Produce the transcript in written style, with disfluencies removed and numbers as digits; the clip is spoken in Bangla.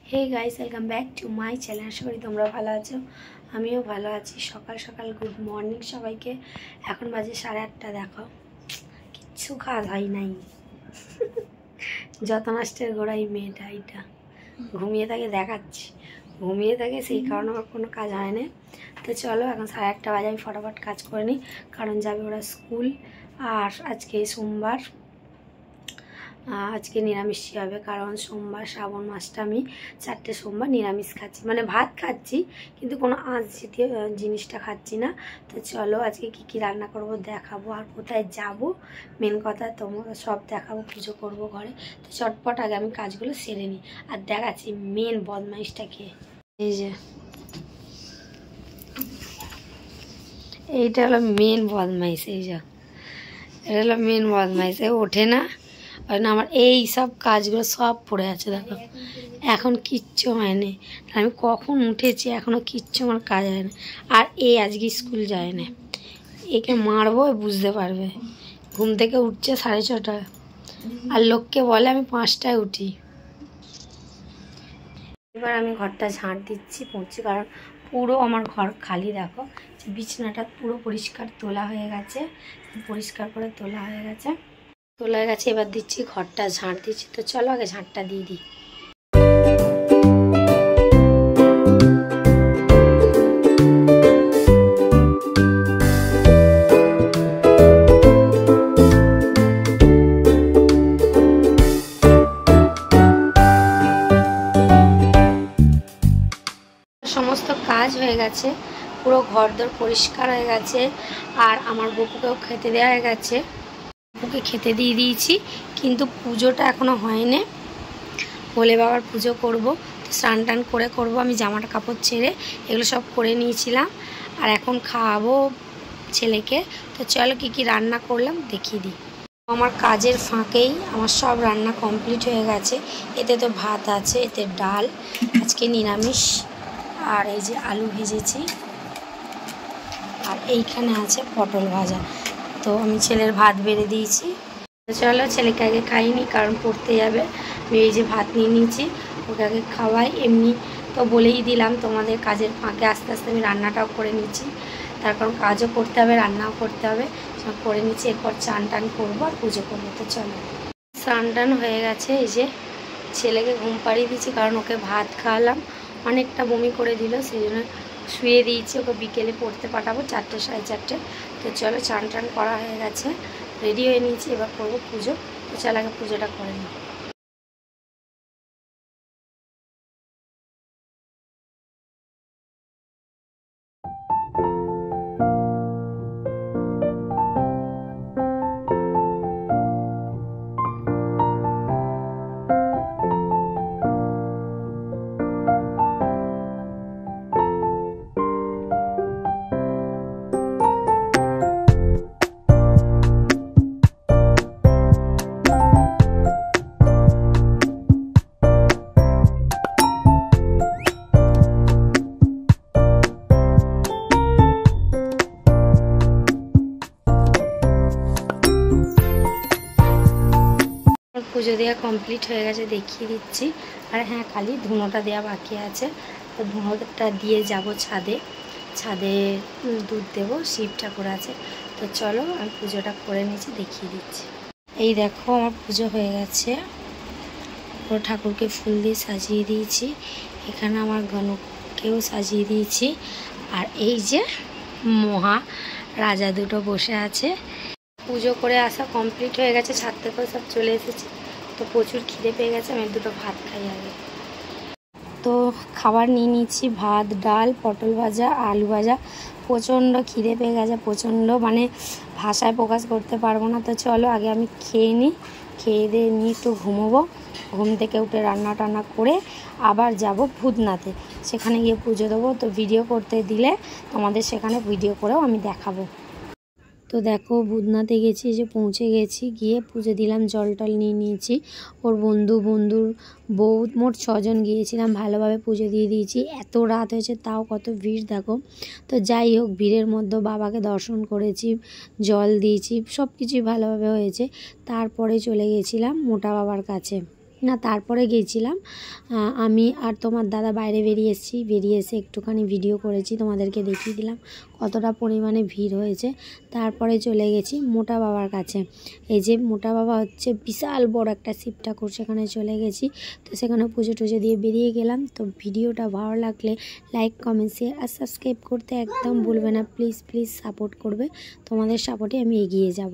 Hey guys welcome back to my channel. आशा करी তোমরা ভালো আছো, আমিও ভালো আছি। সকাল সকাল গুড মর্নিং সবাইকে। এখন বাজে 8:30। দেখো কিচ্ছু কাজ হয় নাই। যত নষ্টের গোড়াই মেয়েটা এটা ঘুমিয়ে থাকে, দেখাচ্ছি ঘুমিয়ে থাকে, সেই কারণে আমার কোনো কাজ হয় না। তো চলো এখন 8:30 বাজে, আমি ফটাফট কাজ করে নিই, কারণ যাবে ওরা স্কুল। আর আজকে সোমবার, আজকে নিরামিষই হবে, কারণ সোমবার শ্রাবণ মাসটা আমি 4টে সোমবার নিরামিষ খাচ্ছি, মানে ভাত খাচ্ছি কিন্তু কোনো আঁশ জাতীয় জিনিসটা খাচ্ছি না। তো চলো আজকে কি কি রান্না করব দেখাবো, আর কোথায় যাব মেন কথা তোমরা সব দেখাবো। পুজো করব ঘরে, তো চটপট আগে আমি কাজগুলো সেরে নিই আর দেখাচ্ছি মেন বদমাইশটাকে। এই যে এইটা হলো মেন বদমাইশ, এই যে এটা হলো মেন বদমাইশ। ওঠে না, আর না আমার এই সব কাজগুলো সব পড়ে আছে। দেখো এখন কিচ্ছু হয়নি, আমি কখন উঠেছি এখনও কিচ্ছু আমার কাজ হয় না। আর এই আজকে স্কুল যায় না, একে মারবো বুঝতে পারবে। ঘুম থেকে উঠছে 6:30, আর লোককে বলে আমি 5টায় উঠি। এবার আমি ঘরটা ঝাঁট দিচ্ছি, পড়ছি, কারণ পুরো আমার ঘর খালি। দেখো বিছানাটা পুরো পরিষ্কার তোলা হয়ে গেছে, পরিষ্কার করে তোলা হয়ে গেছে। এবার দিচ্ছি ঘরটা ঝাঁট দিচ্ছি। তো চলো আগে ঝাঁটটা দিয়ে দিই। সমস্ত কাজ হয়ে গেছে, পুরো ঘরদোর পরিষ্কার হয়ে গেছে, আর আমার বপুকেও খেতে দেওয়া হয়ে গেছে। ওকে খেতে দিয়ে দিয়েছি, কিন্তু পুজোটা এখনও হয়নি। ভোলে বাবার পুজো করব, তো স্নান টান করে করব। আমি জামাটা কাপড় ছেড়ে এগুলো সব করে নিয়েছিলাম, আর এখন খাওয়াবো ছেলেকে। তো চলো কি কি রান্না করলাম দেখিয়ে দিই। আমার কাজের ফাঁকেই আমার সব রান্না কমপ্লিট হয়ে গেছে। এতে তো ভাত আছে, এতে ডাল, আজকে নিরামিষ, আর এই যে আলু ভেজেছি, আর এইখানে আছে পটল ভাজা। তো আমি ছেলের ভাত বেড়ে দিয়েছি। চলো ছেলেকে আগে খাইনি, কারণ পড়তে যাবে। আমি এই যে ভাত নিয়ে নিয়েছি, ওকে আগে খাওয়াই। এমনি তো বলেই দিলাম তোমাদের, কাজের ফাঁকে আস্তে আস্তে আমি রান্নাটাও করে নিচ্ছি, তার কারণ কাজও করতে হবে রান্নাও করতে হবে, সব করে নিচ্ছি। এরপর চান টান করবো আর পুজো করবো। তো চলো স্নান টান হয়ে গেছে, এই যে ছেলেকে ঘুম পাড়িয়ে দিয়েছি, কারণ ওকে ভাত খাওয়ালাম, অনেকটা বমি করে দিল, সেই জন্য শুয়ে দিয়েছি। ওকে বিকেলে পড়তে পাঠাবো 4টে 4:30। তো চলো চান টান করা হয়ে গেছে, রেডি হয়ে নিয়েছি, এবার করবো পুজো। তো চলো আগে পুজোটা করে নিই। পুজো দেওয়া কমপ্লিট হয়ে গেছে, দেখিয়ে দিচ্ছি। আর হ্যাঁ, খালি ধুনোটা দেওয়া বাকি আছে, তো ধুনোটা দিয়ে যাব ছাদে। ছাদে দুধ দেবো, শিব ঠাকুর আছে। তো চলো আমি পুজোটা করে নিয়েছি, দেখিয়ে দিচ্ছি। এই দেখো আমার পুজো হয়ে গেছে, পুরো ঠাকুরকে ফুল দিয়ে সাজিয়ে দিয়েছি। এখানে আমার গণকেও সাজিয়ে দিয়েছি, আর এই যে মহা রাজা দুটো বসে আছে। পুজো করে আসা কমপ্লিট হয়ে গেছে, ছাদ থেকেও সব চলে এসেছে। তো প্রচুর খিদে পেয়ে গেছে, আমি দুটো ভাত খাই আগে। তো খাবার নিয়ে নিচ্ছি, ভাত, ডাল, পটল ভাজা, আলু ভাজা। প্রচণ্ড খিদে পেয়ে গেছে, প্রচণ্ড, মানে ভাষায় প্রকাশ করতে পারবো না। তো চলো আগে আমি খেয়ে নিই, খেয়ে দিয়ে নিয়ে একটু ঘুমোবো। ঘুম থেকে উঠে রান্না টান্না করে আবার যাব ভূতনাথে, সেখানে গিয়ে পুজো দেবো। তো ভিডিও করতে দিলে তোমাদের সেখানে ভিডিও করেও আমি দেখাবো। তো দেখো ভূতনাথে গেছি, যে পৌঁছে গেছি, গিয়ে পুজো দিলাম, জল টল নিয়ে নিয়েছি। ওর বন্ধুর বউ, মোট 6জন গিয়েছিলাম, ভালোভাবে পুজো দিয়ে দিয়েছি। এত রাত হয়েছে তাও কত ভিড় দেখো। তো যাই হোক, ভিড়ের মধ্যে বাবাকে দর্শন করেছি, জল দিয়েছি, সব কিছুই ভালোভাবে হয়েছে। তারপরে চলে গেছিলাম মোটা বাবার কাছে। না তারপরে গিয়েছিলাম আমি আর তোমার দাদা বাইরে বেরিয়ে এসে একটুখানি ভিডিও করেছি, তোমাদেরকে দেখিয়ে দিলাম কতটা পরিমাণে ভিড় হয়েছে। তারপরে চলে গেছি মোটা বাবার কাছে। এই যে মোটা বাবা হচ্ছে বিশাল বড় একটা শিব ঠাকুর, সেখানে চলে গেছি। তো সেখানে পুজো টুজো দিয়ে বেরিয়ে গেলাম। তো ভিডিওটা ভালো লাগলে লাইক, কমেন্ট, শেয়ার আর সাবস্ক্রাইব করতে একদম ভুলবে না। প্লিজ প্লিজ সাপোর্ট করবে, তোমাদের সাপোর্টে আমি এগিয়ে যাব।